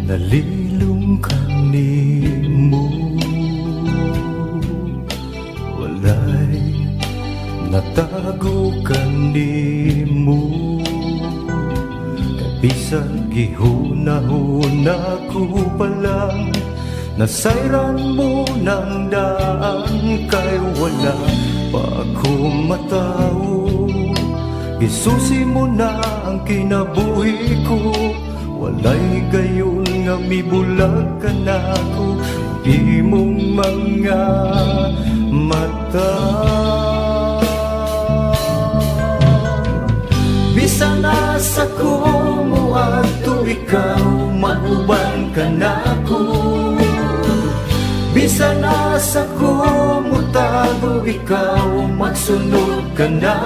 Nalilung kanimo, walay natago kanimo. Kabisan gihunahuna ko pa lang, nasayran mo ng daan, kay wala pa ako matao. Gisusi mo na ang kinabuhi ko, walay gayon nga mibulag ka na ko. Imong mga mata, bisan asa ko mo ato ikaw, mauban ka na ko. Bisan asa ko mo tago ikaw, magsunod ka na.